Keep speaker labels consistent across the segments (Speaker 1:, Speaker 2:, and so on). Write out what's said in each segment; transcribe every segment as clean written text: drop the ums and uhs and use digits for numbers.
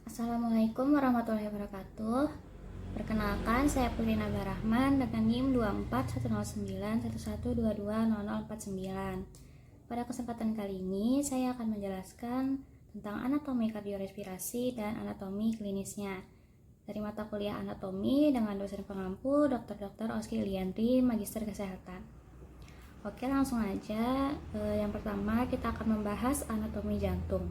Speaker 1: Assalamualaikum warahmatullahi wabarakatuh. Perkenalkan, saya Putri Naga Rahman dengan NIM 2410911220049. Pada kesempatan kali ini, saya akan menjelaskan tentang anatomi kardiorespirasi dan anatomi klinisnya dari mata kuliah anatomi dengan dosen pengampu Dr. Oski Liandri, Magister Kesehatan. Oke, langsung aja. Yang pertama, kita akan membahas anatomi jantung.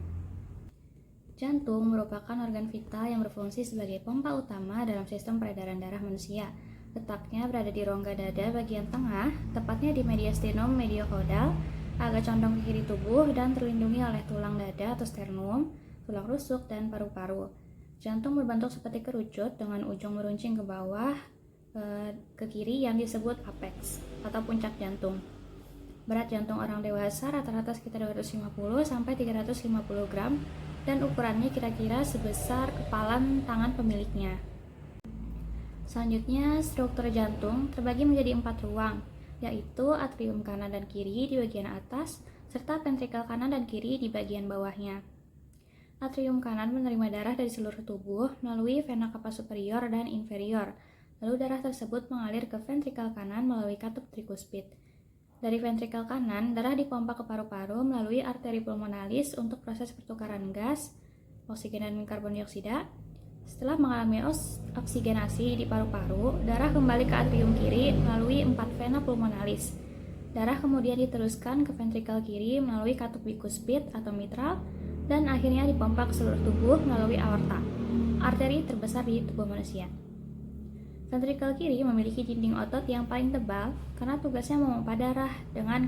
Speaker 1: Jantung merupakan organ vital yang berfungsi sebagai pompa utama dalam sistem peredaran darah manusia. Letaknya berada di rongga dada bagian tengah, tepatnya di mediastinum mediocaudal, agak condong ke kiri tubuh dan terlindungi oleh tulang dada atau sternum, tulang rusuk, dan paru-paru. Jantung berbentuk seperti kerucut dengan ujung meruncing ke bawah ke kiri yang disebut apex atau puncak jantung. Berat jantung orang dewasa rata-rata sekitar 250 sampai 350 gram dan ukurannya kira-kira sebesar kepalan tangan pemiliknya. Selanjutnya, struktur jantung terbagi menjadi 4 ruang, yaitu atrium kanan dan kiri di bagian atas, serta ventrikel kanan dan kiri di bagian bawahnya. Atrium kanan menerima darah dari seluruh tubuh melalui vena cava superior dan inferior, lalu darah tersebut mengalir ke ventrikel kanan melalui katup trikuspid. Dari ventrikel kanan, darah dipompa ke paru-paru melalui arteri pulmonalis untuk proses pertukaran gas, oksigen dan karbon dioksida. Setelah mengalami oksigenasi di paru-paru, darah kembali ke atrium kiri melalui 4 vena pulmonalis. Darah kemudian diteruskan ke ventrikel kiri melalui katup bikuspid atau mitral, dan akhirnya dipompa ke seluruh tubuh melalui aorta, arteri terbesar di tubuh manusia. Ventrikel kiri memiliki dinding otot yang paling tebal karena tugasnya memompa darah dengan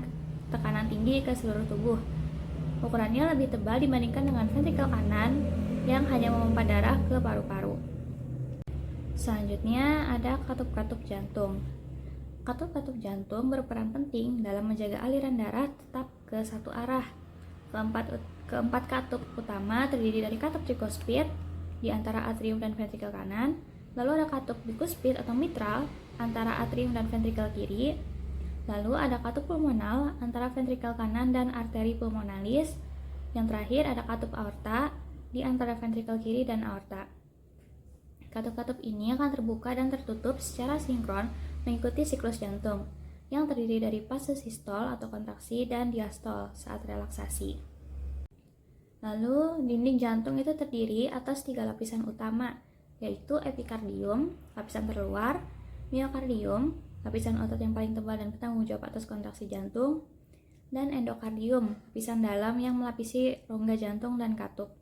Speaker 1: tekanan tinggi ke seluruh tubuh. Ukurannya lebih tebal dibandingkan dengan ventrikel kanan yang hanya memompa darah ke paru-paru. Selanjutnya ada katup-katup jantung. Katup-katup jantung berperan penting dalam menjaga aliran darah tetap ke satu arah. Keempat katup utama terdiri dari katup trikuspid di antara atrium dan ventrikel kanan. Lalu ada katup bikuspid atau mitral antara atrium dan ventrikel kiri. Lalu ada katup pulmonal antara ventrikel kanan dan arteri pulmonalis. Yang terakhir ada katup aorta di antara ventrikel kiri dan aorta. Katup-katup ini akan terbuka dan tertutup secara sinkron mengikuti siklus jantung yang terdiri dari fase sistol atau kontraksi dan diastol saat relaksasi. Lalu dinding jantung itu terdiri atas 3 lapisan utama, yaitu epikardium, lapisan terluar, miokardium, lapisan otot yang paling tebal dan bertanggung jawab atas kontraksi jantung, dan endokardium, lapisan dalam yang melapisi rongga jantung dan katup.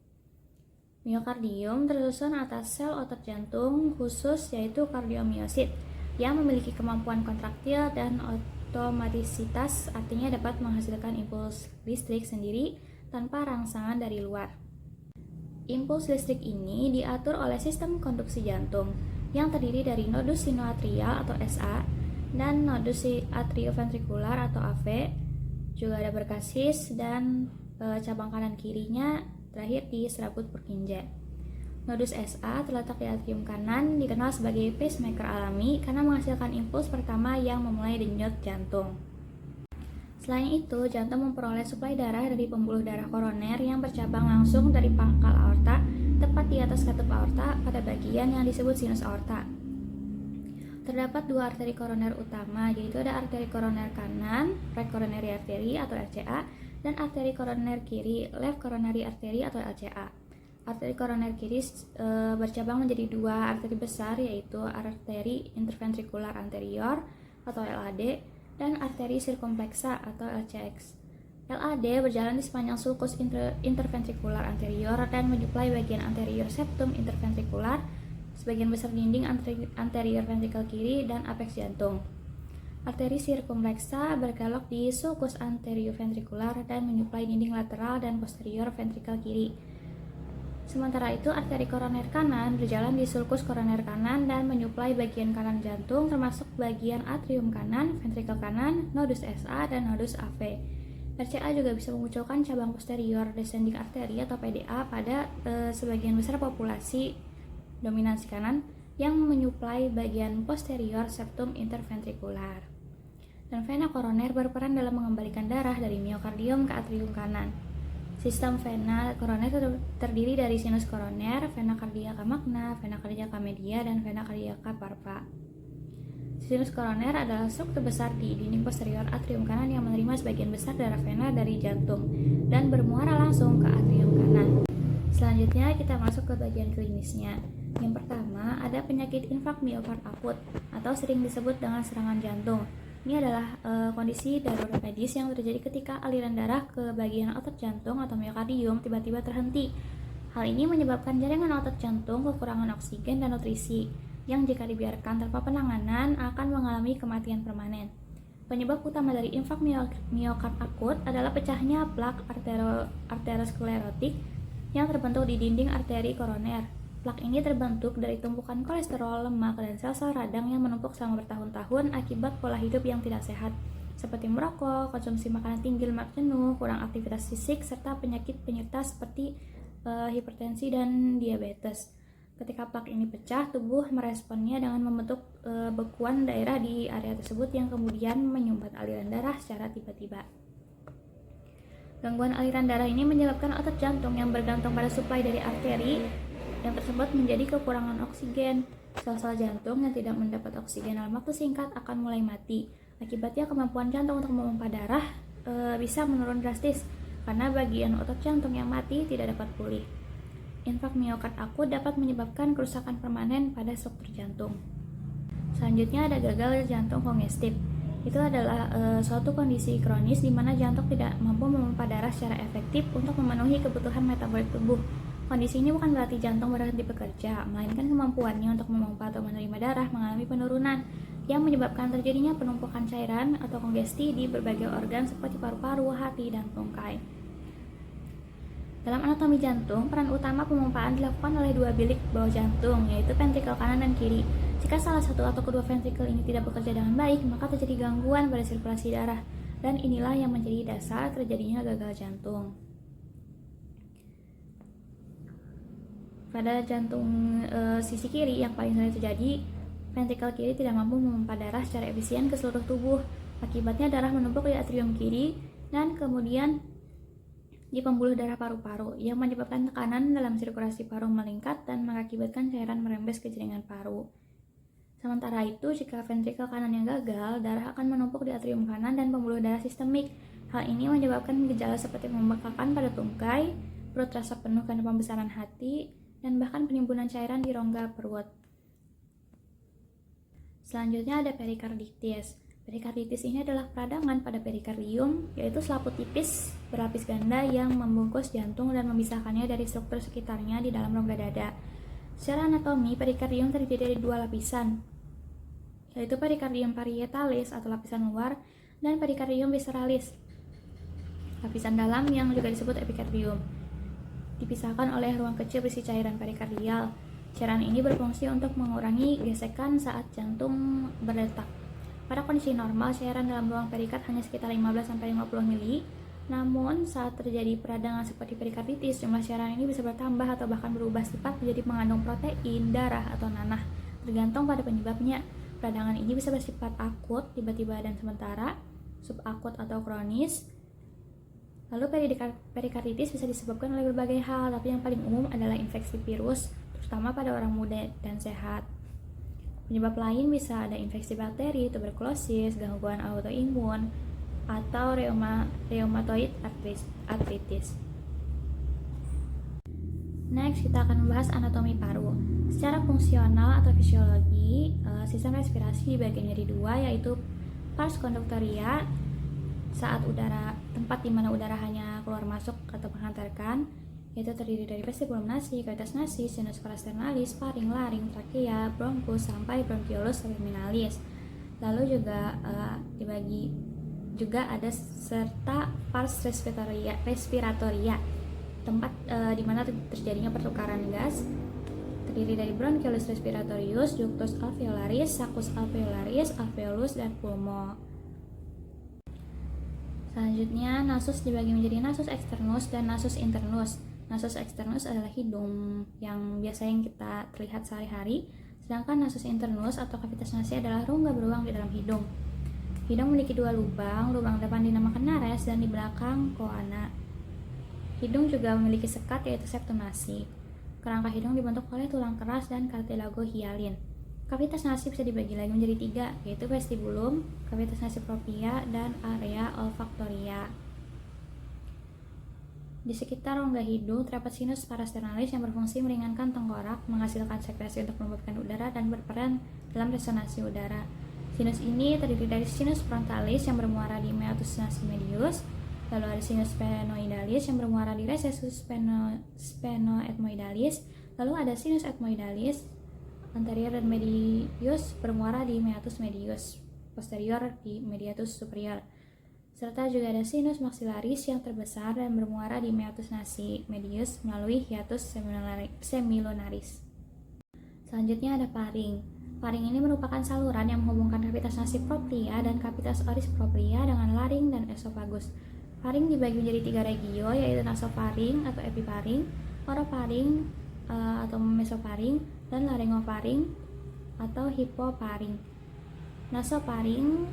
Speaker 1: Miokardium tersusun atas sel otot jantung khusus yaitu kardiomiosit yang memiliki kemampuan kontraktil dan otomatisitas, artinya dapat menghasilkan impuls listrik sendiri tanpa rangsangan dari luar. Impuls listrik ini diatur oleh sistem konduksi jantung yang terdiri dari nodus sinoatrial atau SA dan nodus atrioventrikular atau AV, juga ada berkasis dan cabang kanan kirinya terakhir di serabut Purkinje. Nodus SA terletak di atrium kanan, dikenal sebagai pacemaker alami karena menghasilkan impuls pertama yang memulai denyut jantung. Selain itu, jantung memperoleh suplai darah dari pembuluh darah koroner yang bercabang langsung dari pangkal aorta tepat di atas katup aorta pada bagian yang disebut sinus aorta. Terdapat 2 arteri koroner utama, yaitu ada arteri koroner kanan, right coronary artery atau RCA, dan arteri koroner kiri, left coronary artery atau LCA. Arteri koroner kiri bercabang menjadi 2 arteri besar, yaitu arteri interventrikular anterior atau LAD dan arteri sirkumpleksa atau LCX. LAD berjalan di sepanjang sulcus interventrikular anterior dan menyuplai bagian anterior septum interventrikular, sebagian besar dinding anterior ventrikel kiri dan apeks jantung. Arteri sirkumpleksa berkelok di sulcus anterioventrikular dan menyuplai dinding lateral dan posterior ventrikel kiri. Sementara itu, arteri koroner kanan berjalan di sulcus koroner kanan dan menyuplai bagian kanan jantung termasuk bagian atrium kanan, ventrikel kanan, nodus SA, dan nodus AV. RCA juga bisa memunculkan cabang posterior descending artery atau PDA pada sebagian besar populasi dominansi kanan yang menyuplai bagian posterior septum interventrikular. Dan vena koroner berperan dalam mengembalikan darah dari miokardium ke atrium kanan. Sistem vena koroner terdiri dari sinus koroner, vena cardiaca magna, vena cardiaca media, dan vena cardiaca parva. Sinus koroner adalah struktur besar di dinding posterior atrium kanan yang menerima sebagian besar darah vena dari jantung dan bermuara langsung ke atrium kanan. Selanjutnya kita masuk ke bagian klinisnya. Yang pertama, ada penyakit infak miokard akut atau sering disebut dengan serangan jantung. Ini adalah kondisi darurat medis yang terjadi ketika aliran darah ke bagian otot jantung atau miokardium tiba-tiba terhenti. Hal ini menyebabkan jaringan otot jantung kekurangan oksigen dan nutrisi, yang jika dibiarkan tanpa penanganan akan mengalami kematian permanen. Penyebab utama dari infak miokard akut adalah pecahnya plak arteriosklerotik yang terbentuk di dinding arteri koroner. Plak ini terbentuk dari tumpukan kolesterol, lemak, dan sel-sel radang yang menumpuk selama bertahun-tahun akibat pola hidup yang tidak sehat, seperti merokok, konsumsi makanan tinggi lemak jenuh, kurang aktivitas fisik, serta penyakit penyerta seperti hipertensi dan diabetes. Ketika plak ini pecah, tubuh meresponnya dengan membentuk bekuan daerah di area tersebut yang kemudian menyumbat aliran darah secara tiba-tiba. Gangguan aliran darah ini menyebabkan otot jantung yang bergantung pada suplai dari arteri yang tersebut menjadi kekurangan oksigen. Sel-sel jantung yang tidak mendapat oksigen dalam waktu singkat akan mulai mati. Akibatnya kemampuan jantung untuk memompa darah bisa menurun drastis karena bagian otot jantung yang mati tidak dapat pulih. Infak miokard akut dapat menyebabkan kerusakan permanen pada struktur jantung. Selanjutnya ada gagal jantung kongestif. Itu adalah suatu kondisi kronis di mana jantung tidak mampu memompa darah secara efektif untuk memenuhi kebutuhan metabolik tubuh. Kondisi ini bukan berarti jantung berhenti bekerja, melainkan kemampuannya untuk memompa atau menerima darah mengalami penurunan yang menyebabkan terjadinya penumpukan cairan atau kongesti di berbagai organ seperti paru-paru, hati, dan tungkai. Dalam anatomi jantung, peran utama pemompaan dilakukan oleh dua bilik bawah jantung, yaitu ventrikel kanan dan kiri. Jika salah satu atau kedua ventrikel ini tidak bekerja dengan baik, maka terjadi gangguan pada sirkulasi darah, dan inilah yang menjadi dasar terjadinya gagal jantung. Pada jantung sisi kiri yang paling sering terjadi, ventrikel kiri tidak mampu memompa darah secara efisien ke seluruh tubuh. Akibatnya darah menumpuk di atrium kiri dan kemudian di pembuluh darah paru-paru yang menyebabkan tekanan dalam sirkulasi paru meningkat dan mengakibatkan cairan merembes ke jaringan paru. Sementara itu, jika ventrikel kanan yang gagal, darah akan menumpuk di atrium kanan dan pembuluh darah sistemik. Hal ini menyebabkan gejala seperti pembengkakan pada tungkai, perut terasa penuh karena pembesaran hati, dan bahkan penimbunan cairan di rongga perut. Selanjutnya ada perikarditis. Perikarditis ini adalah peradangan pada perikardium, yaitu selaput tipis berlapis ganda yang membungkus jantung dan memisahkannya dari struktur sekitarnya di dalam rongga dada. Secara anatomi, perikardium terdiri dari dua lapisan, yaitu perikardium parietalis atau lapisan luar dan perikardium visceralis, lapisan dalam yang juga disebut epikardium. Dipisahkan oleh ruang kecil berisi cairan perikardial. Cairan ini berfungsi untuk mengurangi gesekan saat jantung berdetak. Pada kondisi normal, cairan dalam ruang perikard hanya sekitar 15-50 mili. Namun, saat terjadi peradangan seperti perikarditis, jumlah cairan ini bisa bertambah atau bahkan berubah sifat menjadi mengandung protein, darah, atau nanah, tergantung pada penyebabnya. Peradangan ini bisa bersifat akut, tiba-tiba dan sementara, subakut atau kronis. Lalu perikarditis bisa disebabkan oleh berbagai hal, tapi yang paling umum adalah infeksi virus, terutama pada orang muda dan sehat. Penyebab lain bisa ada infeksi bakteri, tuberkulosis, gangguan autoimun, atau rheumatoid arthritis. Next, kita akan membahas anatomi paru. Secara fungsional atau fisiologi, sistem respirasi dibagi menjadi dua, yaitu pars conductoria, tempat di mana udara hanya keluar masuk atau menghantarkan, yaitu terdiri dari vestibulum nasi, cavitas nasi, sinus parasternalis, faring, laring, trakea, bronkus, sampai bronchiolus terminalis. Lalu juga ada serta pars respiratoria, tempat di mana terjadinya pertukaran gas, terdiri dari bronchiolus respiratorius, ductus alveolaris, saccus alveolaris, alveolus, dan pulmo. Selanjutnya, nasus dibagi menjadi nasus externus dan nasus internus. Nasus externus adalah hidung yang biasanya kita terlihat sehari-hari, sedangkan nasus internus atau cavitas nasi adalah rongga beruang di dalam hidung. Hidung memiliki dua lubang depan dinamakan nares dan di belakang coana. Hidung juga memiliki sekat yaitu septum nasi. Kerangka hidung dibentuk oleh tulang keras dan kartilago hialin. Kavitas nasi bisa dibagi lagi menjadi 3, yaitu vestibulum, kavitas nasi propria, dan area olfaktoria. Di sekitar rongga hidung terdapat sinus parasternalis yang berfungsi meringankan tengkorak, menghasilkan sekresi untuk melembutkan udara, dan berperan dalam resonansi udara. Sinus ini terdiri dari sinus frontalis yang bermuara di meatus nasi medius, lalu ada sinus sphenoidalis yang bermuara di recessus sphenoethmoidalis, lalu ada sinus ethmoidalis anterior dan medius bermuara di meatus medius, posterior di mediatus superior. Serta juga ada sinus maxillaris yang terbesar dan bermuara di meatus nasi medius melalui hiatus semilunaris. Selanjutnya ada faring. Faring ini merupakan saluran yang menghubungkan kavitas nasi propria dan kavitas oris propria dengan laring dan esofagus. Faring dibagi menjadi 3 regio, yaitu nasofaring atau epifaring, orofaring atau mesofaring, dan laryngofaring atau hipofaring. Nasofaring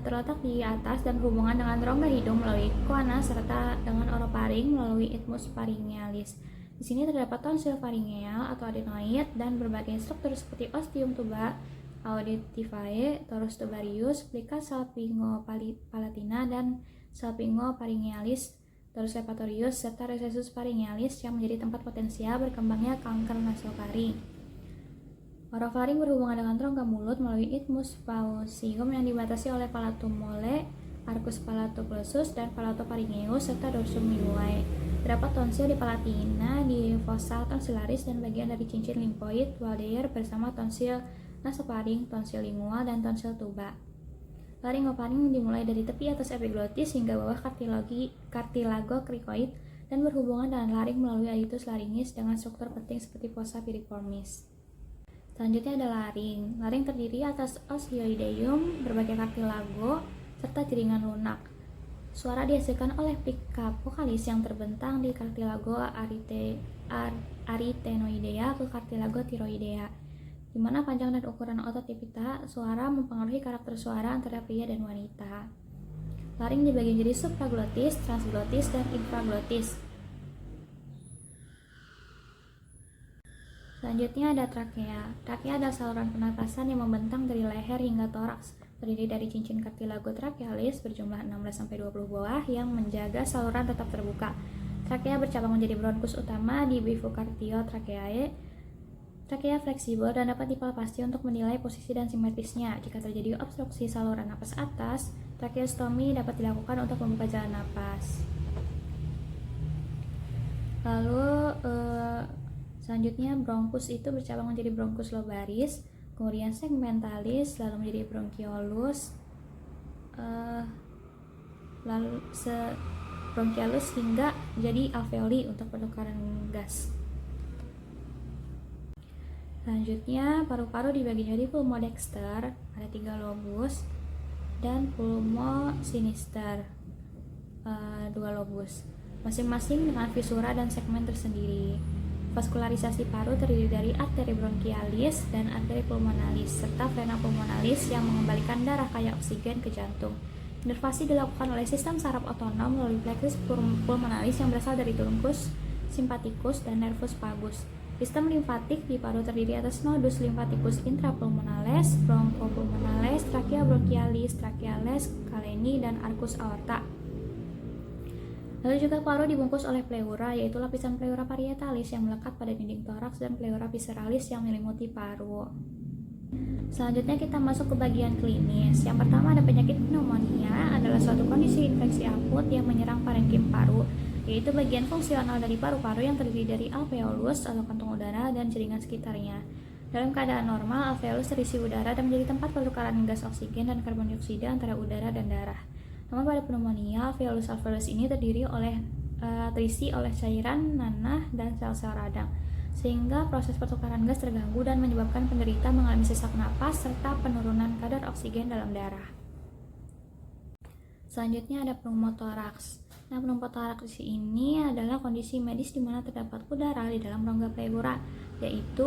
Speaker 1: terletak di atas dan berhubungan dengan rongga hidung melalui coana serta dengan orofaring melalui isthmus pharyngealis. Di sini terdapat tonsil faringeal atau adenoid dan berbagai struktur seperti ostium tuba auditivae, torus tubarius, plica salpingopalatina dan salpingopharyngealis, torus levatorius, serta recessus pharyngealis yang menjadi tempat potensial berkembangnya kanker nasofaring. Orofaring berhubungan dengan rongga mulut melalui isthmus faucium yang dibatasi oleh palatum mole, arcus palatopulsus, dan palatopharyngeus serta dorsum minulae. Terdapat tonsil di palatina, di fossa tonsillaris, dan bagian dari cincin limfoid Waldeyer bersama tonsil nasofaring, tonsil lingual, dan tonsil tuba. Laryngofaring dimulai dari tepi atas epiglotis hingga bawah kartilago krikoid dan berhubungan dengan laring melalui hiatus laringis dengan struktur penting seperti fossa piriformis. Selanjutnya ada laring. Laring terdiri atas osioideum, berbagai kartilago, serta jaringan lunak. Suara dihasilkan oleh plica vokalis yang terbentang di kartilago arytenoidea ke kartilago tiroidea, di mana panjang dan ukuran otot pita suara mempengaruhi karakter suara antara pria dan wanita. Laring dibagi menjadi supraglotis, transglotis, dan infraglotis. Selanjutnya ada trakea. Trakea adalah saluran pernapasan yang membentang dari leher hingga toraks, terdiri dari cincin kartilago trachealis berjumlah 16-20 buah yang menjaga saluran tetap terbuka. Trakea bercabang menjadi bronkus utama di bifurcatio tracheae. Trakea fleksibel dan dapat dipalpasi untuk menilai posisi dan simetrisnya. Jika terjadi obstruksi saluran napas atas, tracheostomi dapat dilakukan untuk membuka jalan napas. Lalu selanjutnya bronkus itu bercabang menjadi bronkus lobaris, kemudian segmentalis, lalu menjadi bronchiolus, lalu bronchiolus hingga menjadi alveoli untuk penukaran gas. Selanjutnya paru-paru dibagi menjadi pulmodexter, ada 3 lobus, dan pulmosinister, 2 lobus, masing-masing dengan visura dan segmen tersendiri. Vaskularisasi paru terdiri dari arteri bronchialis dan arteri pulmonalis serta vena pulmonalis yang mengembalikan darah kaya oksigen ke jantung. Inervasi dilakukan oleh sistem saraf otonom melalui plexus pulmonalis yang berasal dari truncus sympathicus dan nervus vagus. Sistem limfatik di paru terdiri atas nodus lymphaticus intrapulmonales, bronchopulmonales, trachea bronchialis, tracheales, kaleni, dan arcus aorta. Lalu juga paru dibungkus oleh pleura, yaitu lapisan pleura parietalis yang melekat pada dinding toraks dan pleura visceralis yang menyelimuti paru. Selanjutnya kita masuk ke bagian klinis. Yang pertama ada penyakit pneumonia, adalah suatu kondisi infeksi akut yang menyerang parenkim paru, yaitu bagian fungsional dari paru-paru yang terdiri dari alveolus atau kantung udara dan jaringan sekitarnya. Dalam keadaan normal, alveolus terisi udara dan menjadi tempat pertukaran gas oksigen dan karbon dioksida antara udara dan darah. Namun pada pneumonia, alveolus ini terisi oleh cairan, nanah, dan sel-sel radang, sehingga proses pertukaran gas terganggu dan menyebabkan penderita mengalami sesak napas serta penurunan kadar oksigen dalam darah. Selanjutnya ada pneumotoraks. Nah, pneumotoraks ini adalah kondisi medis di mana terdapat udara di dalam rongga pleura, yaitu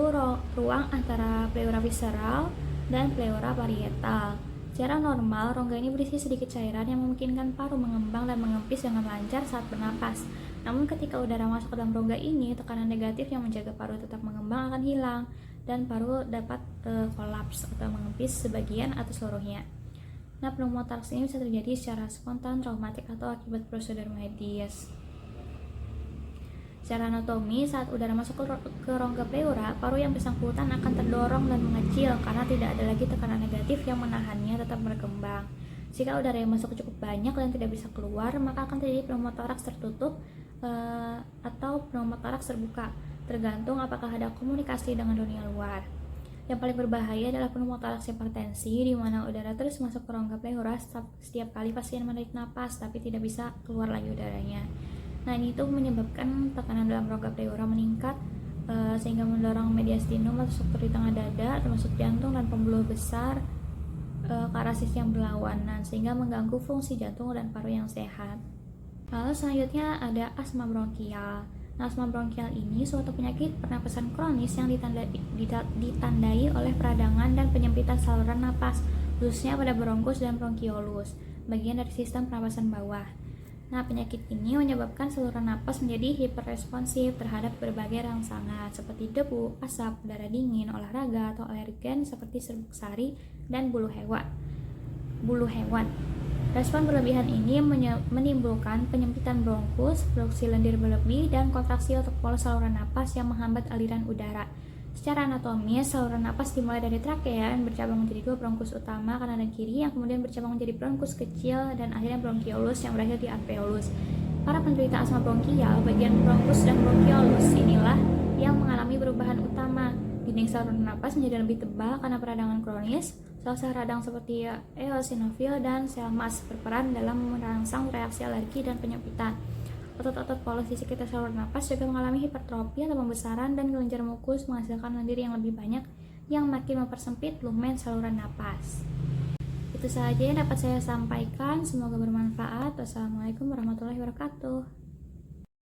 Speaker 1: ruang antara pleura visceral dan pleura parietal. Secara normal, rongga ini berisi sedikit cairan yang memungkinkan paru mengembang dan mengempis dengan lancar saat bernapas. Namun ketika udara masuk ke dalam rongga ini, tekanan negatif yang menjaga paru tetap mengembang akan hilang dan paru dapat kolaps atau mengempis sebagian atau seluruhnya. Nah, pneumotoraks ini bisa terjadi secara spontan, traumatik, atau akibat prosedur medis. Secara anatomi, saat udara masuk ke rongga pleura, paru yang bersangkutan akan terdorong dan mengecil karena tidak ada lagi tekanan negatif yang menahannya tetap berkembang. Jika udara yang masuk cukup banyak dan tidak bisa keluar, maka akan terjadi pneumotoraks tertutup atau pneumotoraks terbuka, tergantung apakah ada komunikasi dengan dunia luar. Yang paling berbahaya adalah pneumotoraks hipertensi, di mana udara terus masuk ke rongga pleura setiap kali pasien menarik napas, tapi tidak bisa keluar lagi udaranya. Nah, ini tuh menyebabkan tekanan dalam rongga pleura meningkat sehingga mendorong mediastinum atau struktur di tengah dada, termasuk jantung dan pembuluh besar ke arah sisi yang berlawanan, sehingga mengganggu fungsi jantung dan paru yang sehat. Lalu selanjutnya ada asma bronkial. Nah, asma bronkial ini suatu penyakit pernapasan kronis yang ditandai oleh peradangan dan penyempitan saluran napas, khususnya pada bronkus dan bronkiolus, bagian dari sistem pernapasan bawah. Nah, penyakit ini menyebabkan saluran napas menjadi hiperresponsif terhadap berbagai rangsangan seperti debu, asap, udara dingin, olahraga, atau alergen seperti serbuk sari dan bulu hewan. Respon berlebihan ini menimbulkan penyempitan bronkus, produksi lendir berlebih, dan kontraksi otot polos saluran napas yang menghambat aliran udara. Secara anatomis, saluran napas dimulai dari trakea dan bercabang menjadi dua bronkus utama kanan dan kiri yang kemudian bercabang menjadi bronkus kecil dan akhirnya bronkiolus yang berakhir di alveolus. Para penderita asma bronkial, bagian bronkus dan bronkiolus inilah yang mengalami perubahan utama. Dinding saluran napas menjadi lebih tebal karena peradangan kronis. Sel-sel radang seperti eosinofil dan sel mas berperan dalam merangsang reaksi alergi dan penyempitan. Otot-otot polos di sekitar saluran napas juga mengalami hipertrofi atau pembesaran, dan kelenjar mukus menghasilkan lendir yang lebih banyak yang makin mempersempit lumen saluran napas. Itu saja yang dapat saya sampaikan, semoga bermanfaat. Wassalamualaikum warahmatullahi wabarakatuh.